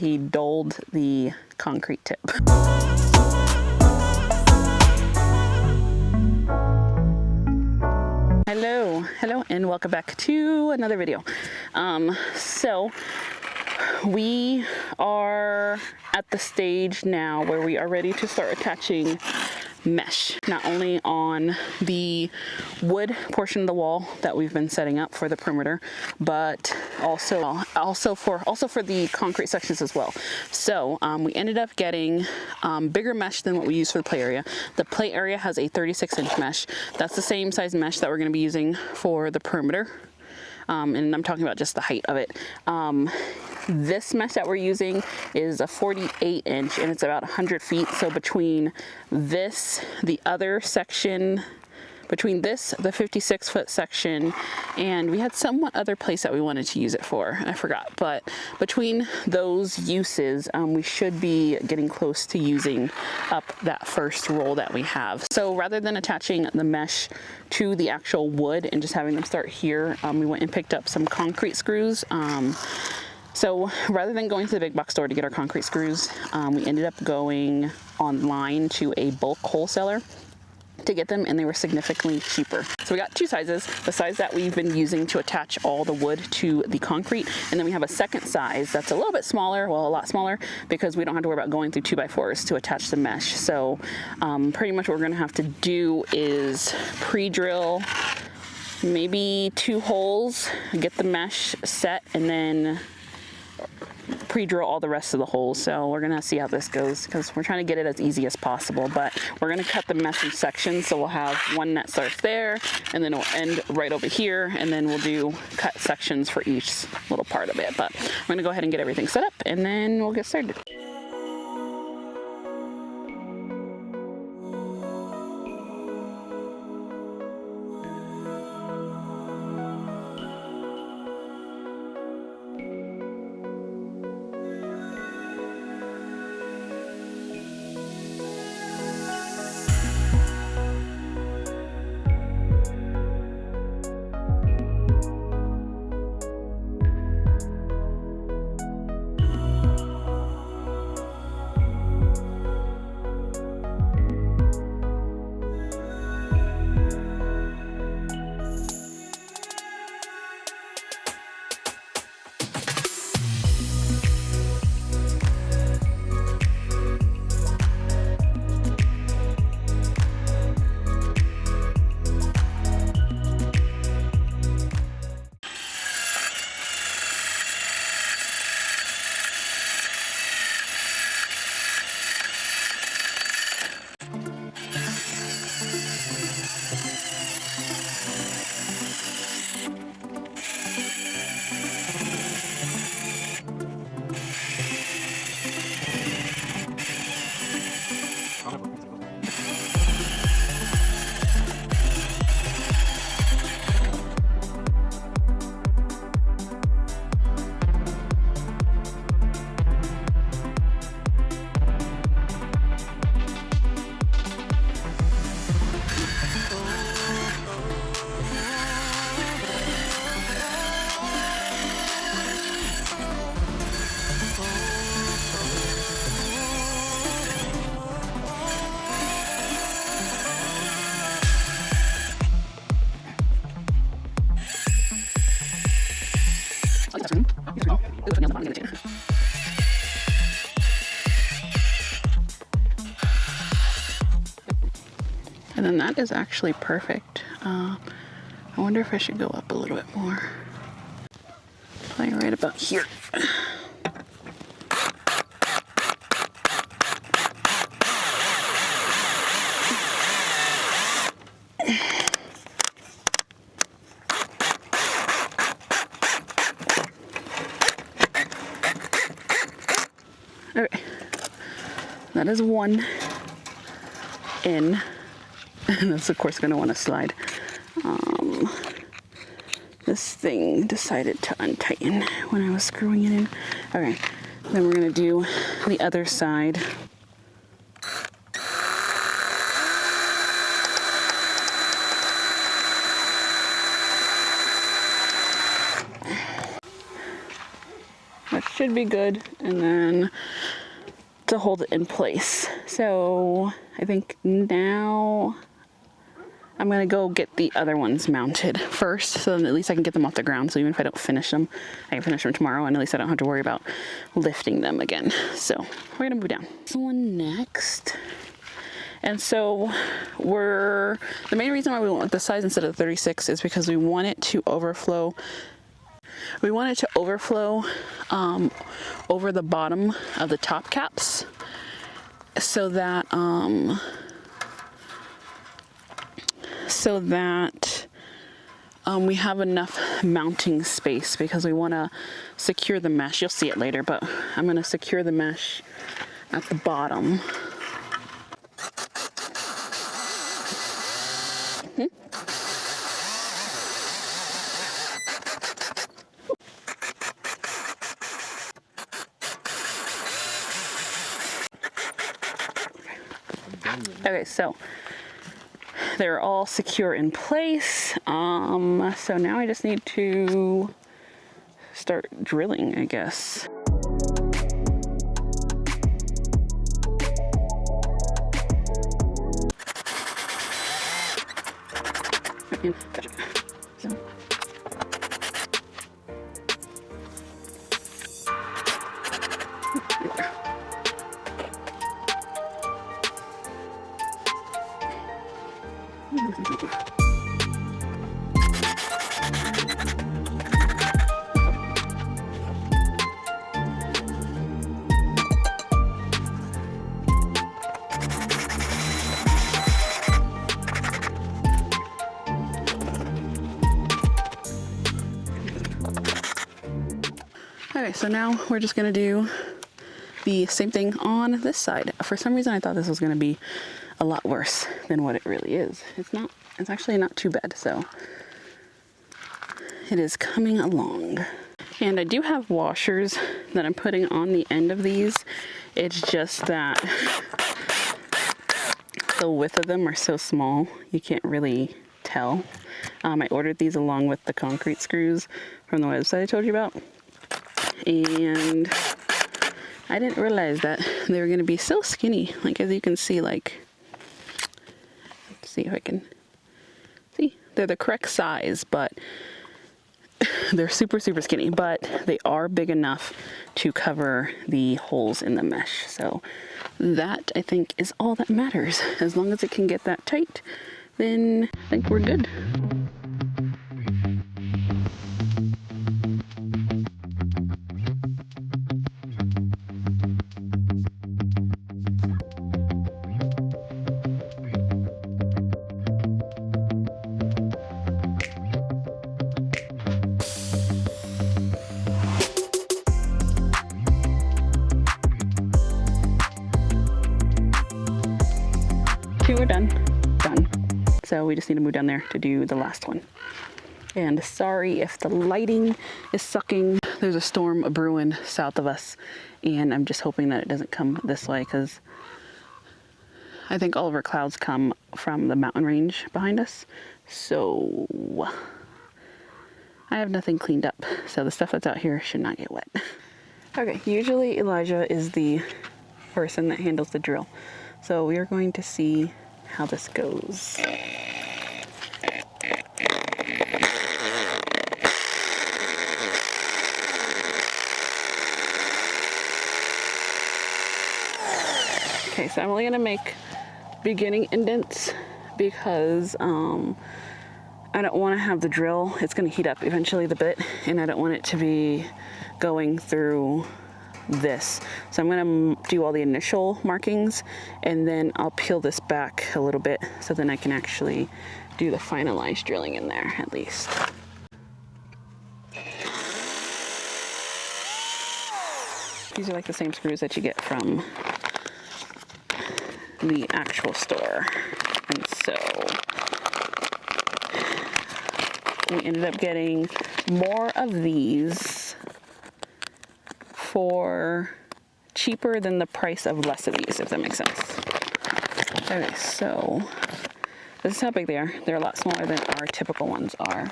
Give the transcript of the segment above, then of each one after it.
He doled the concrete tip. Hello, and welcome back to another video. So we are at the stage now where we are ready to start attaching mesh, not only on the wood portion of the wall that we've been setting up for the perimeter, but also for the concrete sections as well. So we ended up getting bigger mesh than what we use for the play area. The play area has a 36-inch mesh. That's the same size mesh that we're going to be using for the perimeter. And I'm talking about just the height of it. This mesh that we're using is a 48-inch and it's about 100 feet. So between this, the other section, between this, the 56-foot section, and we had somewhat other place that we wanted to use it for, I forgot. But between those uses, we should be getting close to using up that first roll that we have. So rather than attaching the mesh to the actual wood and just having them start here, we went and picked up some concrete screws. So rather than going to the big box store to get our concrete screws, we ended up going online to a bulk wholesaler to get them, and they were significantly cheaper. So we got two sizes, the size that we've been using to attach all the wood to the concrete, and then we have a second size that's a little bit smaller, well, a lot smaller, because we don't have to worry about going through 2x4s to attach the mesh. So pretty much what we're gonna have to do is pre-drill maybe 2 holes, get the mesh set, and then pre-drill all the rest of the holes. So we're gonna see how this goes because we're trying to get it as easy as possible, but we're gonna cut the mesh in sections. So we'll have one that starts there and then it'll end right over here, and then we'll do cut sections for each little part of it. But I'm gonna go ahead and get everything set up and then we'll get started. And then that is actually perfect. I wonder if I should go up a little bit more. Probably right about here. Okay, that is one in, and that's of course going to want to slide. This thing decided to untighten when I was screwing it in. Okay, then we're going to do the other side. Which should be good. And then to hold it in place. So I think now I'm gonna go get the other ones mounted first, so then at least I can get them off the ground. So even if I don't finish them, I can finish them tomorrow, and at least I don't have to worry about lifting them again. So we're gonna move down. This one next. And so the main reason why we went with the size instead of 36 is because we want it to overflow. We want it to overflow over the bottom of the top caps, so that we have enough mounting space, because we want to secure the mesh. You'll see it later, but I'm going to secure the mesh at the bottom. Okay, so they're all secure in place. So now I just need to start drilling, I guess. Gotcha. So. Okay, so now we're just gonna do the same thing on this side. For some reason, I thought this was gonna be a lot worse than what it really is. It's not. It's actually not too bad, so it is coming along. And I do have washers that I'm putting on the end of these. It's just that the width of them are so small, you can't really tell. I ordered these along with the concrete screws from the website I told you about. And I didn't realize that they were gonna be so skinny. Like, as you can see, like, let's see if I can see. They're the correct size, but they're super, super skinny, but they are big enough to cover the holes in the mesh. So that, I think, is all that matters. As long as it can get that tight, then I think we're good. Two are done. So we just need to move down there to do the last one. And sorry if the lighting is sucking. There's a storm brewing south of us, and I'm just hoping that it doesn't come this way, because I think all of our clouds come from the mountain range behind us. So I have nothing cleaned up, so the stuff that's out here should not get wet. Okay, usually Elijah is the person that handles the drill. So we are going to see how this goes. Okay, so I'm only gonna make beginning indents because I don't want to have the drill. It's gonna heat up eventually, the bit, and I don't want it to be going through this. So I'm gonna do all the initial markings, and then I'll peel this back a little bit, so then I can actually do the finalized drilling in there at least. These are like the same screws that you get from the actual store. And so we ended up getting more of these for cheaper than the price of less of these, if that makes sense. Okay, so this is how big they are. They're a lot smaller than our typical ones are.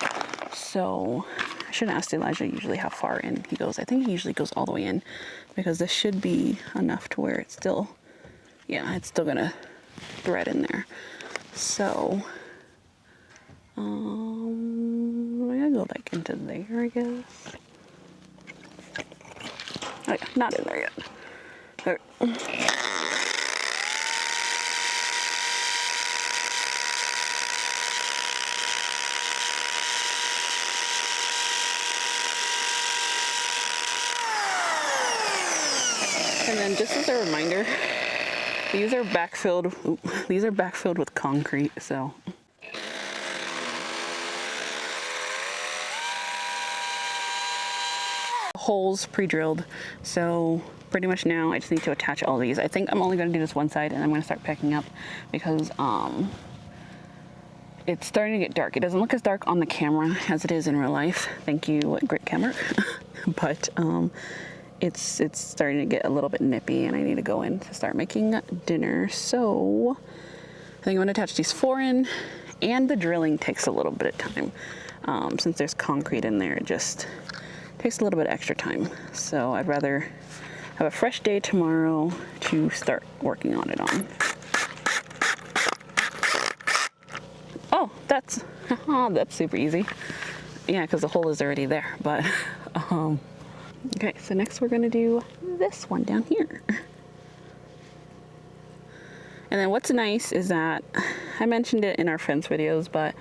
So I should have asked Elijah usually how far in he goes. I think he usually goes all the way in, because this should be enough to where it's still, yeah, it's still gonna thread in there. So, I'm gonna go like into there, I guess. Oh yeah, not in there yet. There. And then just as a reminder, these are backfilled with concrete, so. Holes pre-drilled, so pretty much now I just need to attach all these. I think I'm only going to do this one side, and I'm going to start packing up because it's starting to get dark. It doesn't look as dark on the camera as it is in real life. Thank you, great camera. But it's starting to get a little bit nippy, and I need to go in to start making dinner. So I think I'm going to attach these 4 in, and the drilling takes a little bit of time. Since there's concrete in there, it just takes a little bit extra time. So I'd rather have a fresh day tomorrow to start working on it on. Oh, that's super easy. Yeah, because the hole is already there, but okay, so next we're gonna do this one down here. And then what's nice is that, I mentioned it in our fence videos, but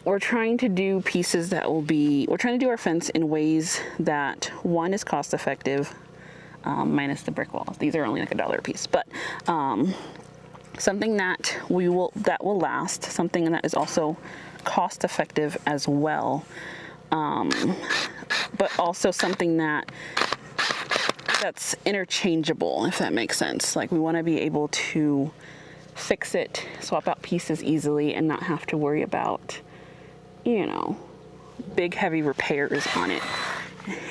we're trying to do pieces that we're trying to do our fence in ways that, one, is cost effective, minus the brick walls. These are only like $1 a piece, but something that will last, something that is also cost effective as well, but also something that's interchangeable, if that makes sense. Like, we want to be able to fix it, swap out pieces easily, and not have to worry about, you know, big heavy repairs on it.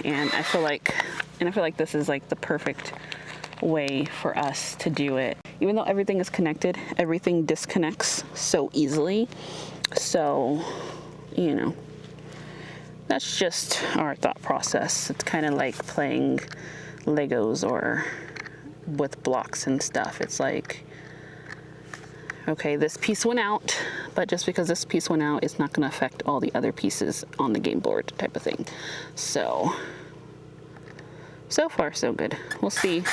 And I feel like this is like the perfect way for us to do it. Even though everything is connected, everything disconnects so easily. So, you know, that's just our thought process. It's kind of like playing Legos or with blocks and stuff. It's like, okay, this piece went out, but just because this piece went out, it's not going to affect all the other pieces on the game board, type of thing. So far so good. We'll see.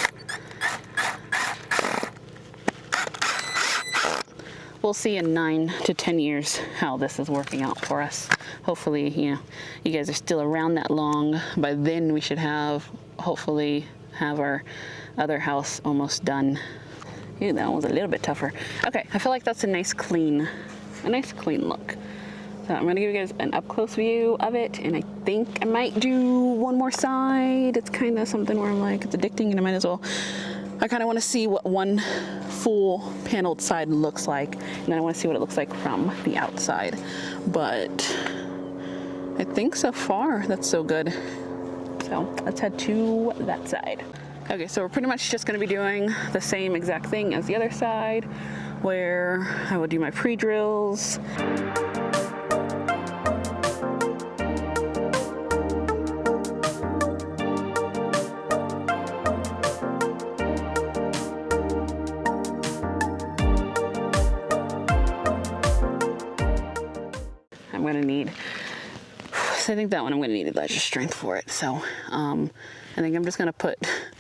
We'll see in 9 to 10 years how this is working out for us. Hopefully, you know, you guys are still around that long. By then we should hopefully have our other house almost done. Ew, that one's a little bit tougher. Okay, I feel like that's a nice clean look. So I'm gonna give you guys an up close view of it, and I think I might do one more side. It's kind of something where I'm like, it's addicting, and I might as well. I kind of want to see what one full paneled side looks like, and then I want to see what it looks like from the outside. But I think so far that's so good. So let's head to that side. Okay, so we're pretty much just going to be doing the same exact thing as the other side, where I will do my pre-drills. I'm going to need, so I think that one I'm going to need Elijah's strength for it. So I think I'm just going to put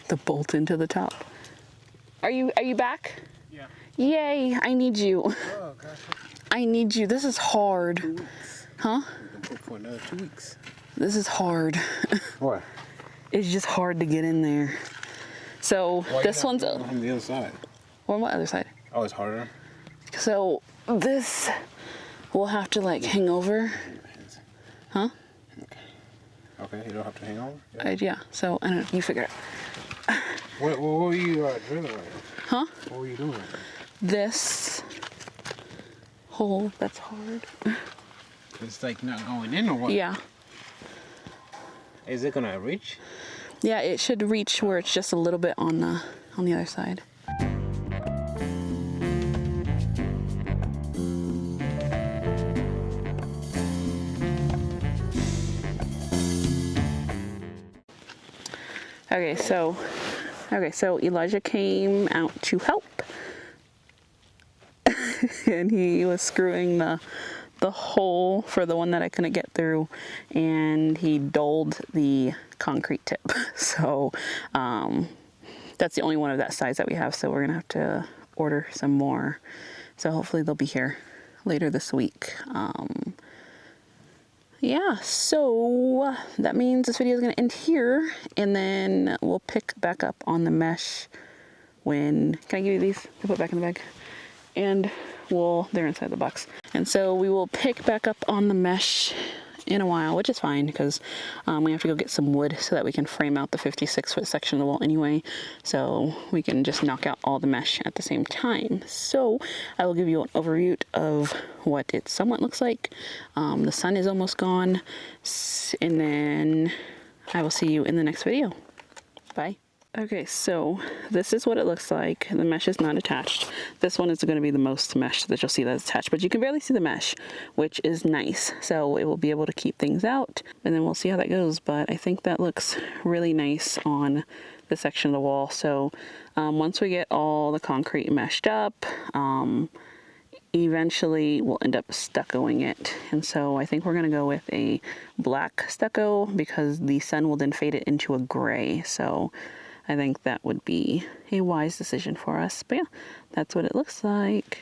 the bolt into the top. Are you back? Yeah. Yay, I need you. Oh, gosh. I need you. This is hard. 2 weeks. Huh? We can put for another 2 weeks. This is hard. What? It's just hard to get in there. So this one's on the other side. Or on what other side? Oh, it's harder. So this will have to like hang over. Huh? Okay, you don't have to hang over? Yeah, so I don't know, you figure it out. What were you drilling right now? Huh? What were you doing right now? This hole, that's hard. It's like not going in or what? Yeah. Is it gonna reach? Yeah, it should reach where it's just a little bit on the other side. Okay, so Elijah came out to help, and he was screwing the hole for the one that I couldn't get through, and he doled the concrete tip. So that's the only one of that size that we have. So we're gonna have to order some more. So hopefully they'll be here later this week. Yeah, so that means this video is going to end here, and then we'll pick back up on the mesh when, can I give you these to put back in the bag? And they're inside the box. And so we will pick back up on the mesh in a while, which is fine because we have to go get some wood so that we can frame out the 56-foot section of the wall anyway, so we can just knock out all the mesh at the same time. So I will give you an overview of what it somewhat looks like. The sun is almost gone, and then I will see you in the next video. Bye. Okay, so this is what it looks like. The mesh is not attached. This one is going to be the most mesh that you'll see that's attached, but you can barely see the mesh, which is nice. So it will be able to keep things out, and then we'll see how that goes. But I think that looks really nice on the section of the wall. So once we get all the concrete meshed up, eventually we'll end up stuccoing it. And so I think we're going to go with a black stucco because the sun will then fade it into a gray. So I think that would be a wise decision for us. But yeah, that's what it looks like.